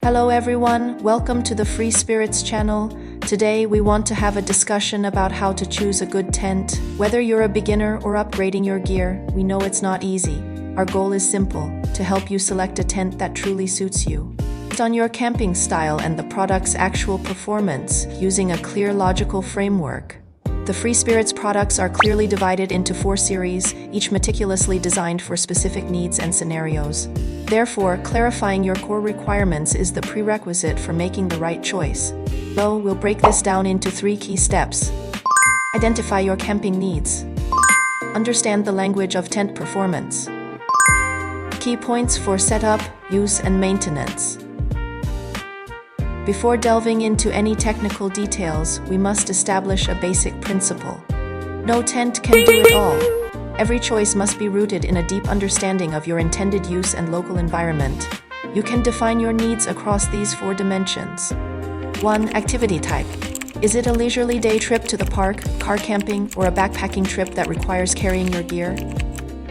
Hello everyone, welcome to the Free Spirits channel. Today we want to have a discussion about how to choose a good tent. Whether you're a beginner or upgrading your gear, we know it's not easy. Our goal is simple, to help you select a tent that truly suits you. Based on your camping style and the product's actual performance, using a clear logical framework. The Free Spirits products are clearly divided into 4 series, each meticulously designed for specific needs and scenarios. Therefore, clarifying your core requirements is the prerequisite for making the right choice. So, we'll break this down into 3 key steps. Identify your camping needs. Understand the language of tent performance. Key points for setup, use, and maintenance. Before delving into any technical details, we must establish a basic principle. No tent can do it all. Every choice must be rooted in a deep understanding of your intended use and local environment. You can define your needs across these 4 dimensions. 1. Activity type. Is it a leisurely day trip to the park, car camping, or a backpacking trip that requires carrying your gear?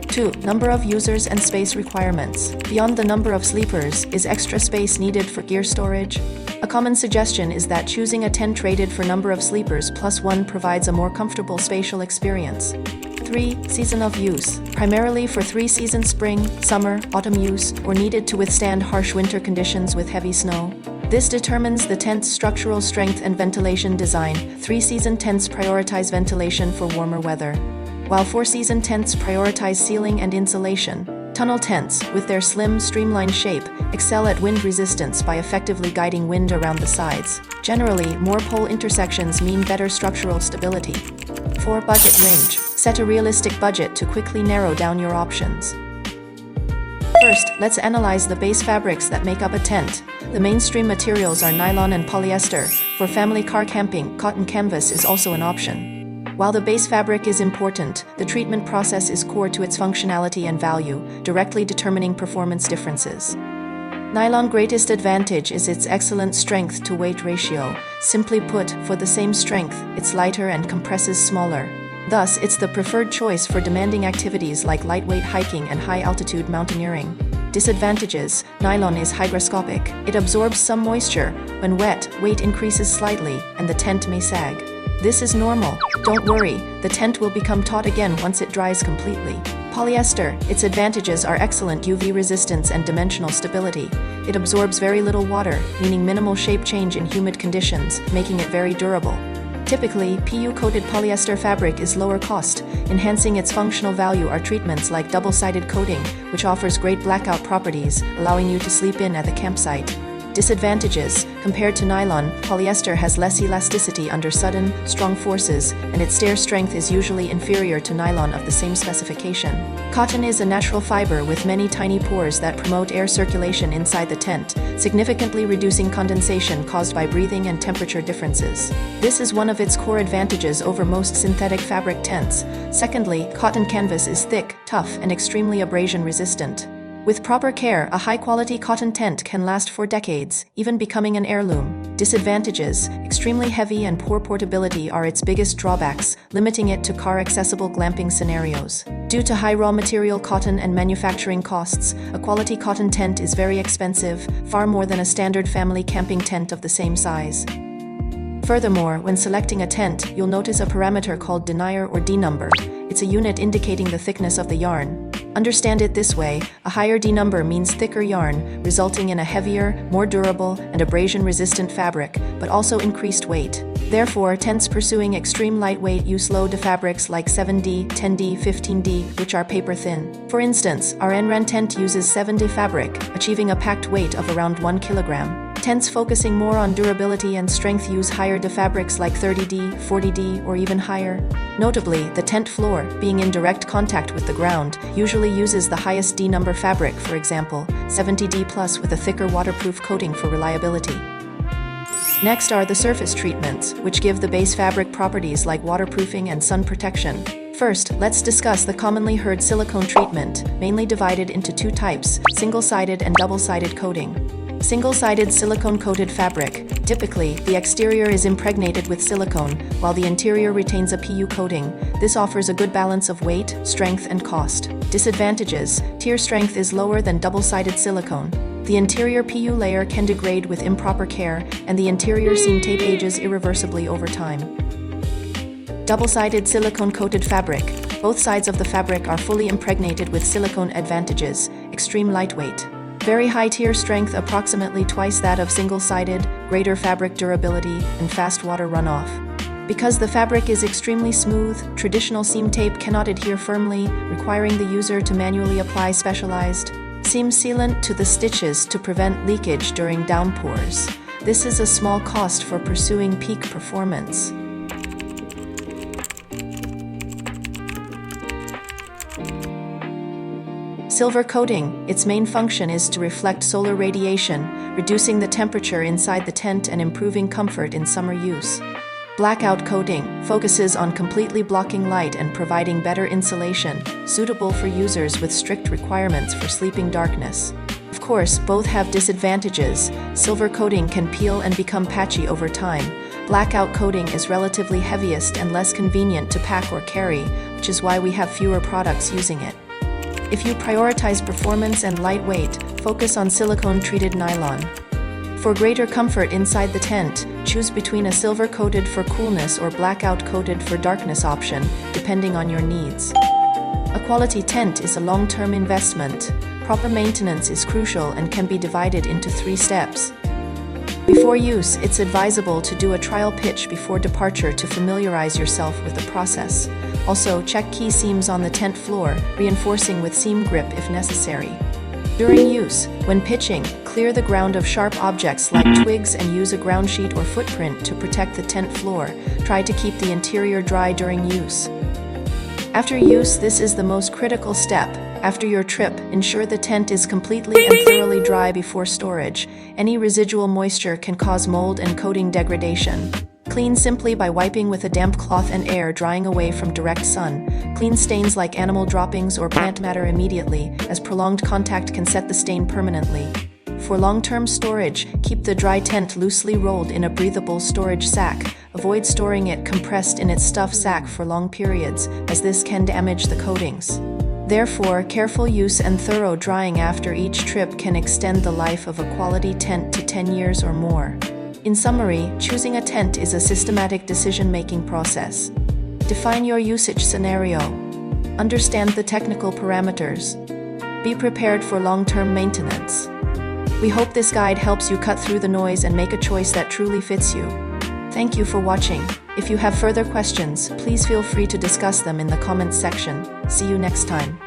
2. Number of users and space requirements. Beyond the number of sleepers, is extra space needed for gear storage? A common suggestion is that choosing a tent rated for number of sleepers +1 provides a more comfortable spatial experience. 3. Season of use. Primarily for 3 seasons: spring, summer, autumn use, or needed to withstand harsh winter conditions with heavy snow. This determines the tent's structural strength and ventilation design. 3-season tents prioritize ventilation for warmer weather, while 4-season tents prioritize ceiling and insulation. Tunnel tents, with their slim, streamlined shape, excel at wind resistance by effectively guiding wind around the sides. Generally, more pole intersections mean better structural stability. 4. Budget range. Set a realistic budget to quickly narrow down your options. First, let's analyze the base fabrics that make up a tent. The mainstream materials are nylon and polyester. For family car camping, cotton canvas is also an option. While the base fabric is important, the treatment process is core to its functionality and value, directly determining performance differences. Nylon's greatest advantage is its excellent strength-to-weight ratio. Simply put, for the same strength, it's lighter and compresses smaller. Thus, it's the preferred choice for demanding activities like lightweight hiking and high-altitude mountaineering. Disadvantages: nylon is hygroscopic. It absorbs some moisture. When wet, weight increases slightly, and the tent may sag. This is normal. Don't worry, the tent will become taut again once it dries completely. Polyester. Its advantages are excellent UV resistance and dimensional stability. It absorbs very little water, meaning minimal shape change in humid conditions, making it very durable. Typically, PU-coated polyester fabric is lower cost. Enhancing its functional value are treatments like double-sided coating, which offers great blackout properties, allowing you to sleep in at the campsite. Disadvantages: compared to nylon, polyester has less elasticity under sudden, strong forces, and its tear strength is usually inferior to nylon of the same specification. Cotton is a natural fiber with many tiny pores that promote air circulation inside the tent, significantly reducing condensation caused by breathing and temperature differences. This is one of its core advantages over most synthetic fabric tents. Secondly, cotton canvas is thick, tough, and extremely abrasion resistant. With proper care, a high-quality cotton tent can last for decades, even becoming an heirloom. Disadvantages: extremely heavy and poor portability are its biggest drawbacks, limiting it to car-accessible glamping scenarios. Due to high raw material cotton and manufacturing costs, a quality cotton tent is very expensive, far more than a standard family camping tent of the same size. Furthermore, when selecting a tent, you'll notice a parameter called denier or D number. It's a unit indicating the thickness of the yarn. Understand it this way: a higher D number means thicker yarn, resulting in a heavier, more durable, and abrasion-resistant fabric, but also increased weight. Therefore, tents pursuing extreme lightweight use low-D fabrics like 7D, 10D, 15D, which are paper-thin. For instance, our NRAN tent uses 7D fabric, achieving a packed weight of around 1 kilogram. Tents focusing more on durability and strength use higher D fabrics like 30D, 40D, or even higher. Notably, the tent floor, being in direct contact with the ground, usually uses the highest D number fabric, for example, 70D+, with a thicker waterproof coating for reliability. Next are the surface treatments, which give the base fabric properties like waterproofing and sun protection. First, let's discuss the commonly heard silicone treatment, mainly divided into 2 types: single-sided and double-sided coating. Single-sided silicone-coated fabric. Typically, the exterior is impregnated with silicone, while the interior retains a PU coating. This offers a good balance of weight, strength, and cost. Disadvantages: tear strength is lower than double-sided silicone. The interior PU layer can degrade with improper care, and the interior seam tape ages irreversibly over time. Double-sided silicone-coated fabric. Both sides of the fabric are fully impregnated with silicone. Advantages: extreme lightweight. Very high tear strength, approximately twice that of single-sided, greater fabric durability, and fast water runoff. Because the fabric is extremely smooth, traditional seam tape cannot adhere firmly, requiring the user to manually apply specialized seam sealant to the stitches to prevent leakage during downpours. This is a small cost for pursuing peak performance. Silver coating. Its main function is to reflect solar radiation, reducing the temperature inside the tent and improving comfort in summer use. Blackout coating focuses on completely blocking light and providing better insulation, suitable for users with strict requirements for sleeping darkness. Of course, both have disadvantages. Silver coating can peel and become patchy over time. Blackout coating is relatively heaviest and less convenient to pack or carry, which is why we have fewer products using it. If you prioritize performance and lightweight, focus on silicone-treated nylon. For greater comfort inside the tent, choose between a silver-coated for coolness or blackout-coated for darkness option, depending on your needs. A quality tent is a long-term investment. Proper maintenance is crucial and can be divided into 3 steps. Before use, it's advisable to do a trial pitch before departure to familiarize yourself with the process. Also, check key seams on the tent floor, reinforcing with seam grip if necessary. During use, when pitching, clear the ground of sharp objects like twigs and use a ground sheet or footprint to protect the tent floor. Try to keep the interior dry during use. After use, this is the most critical step. After your trip, ensure the tent is completely and thoroughly dry before storage. Any residual moisture can cause mold and coating degradation. Clean simply by wiping with a damp cloth and air drying away from direct sun. Clean stains like animal droppings or plant matter immediately, as prolonged contact can set the stain permanently. For long-term storage, keep the dry tent loosely rolled in a breathable storage sack. Avoid storing it compressed in its stuff sack for long periods, as this can damage the coatings. Therefore, careful use and thorough drying after each trip can extend the life of a quality tent to 10 years or more. In summary, choosing a tent is a systematic decision-making process. Define your usage scenario. Understand the technical parameters. Be prepared for long-term maintenance. We hope this guide helps you cut through the noise and make a choice that truly fits you. Thank you for watching. If you have further questions, please feel free to discuss them in the comments section. See you next time.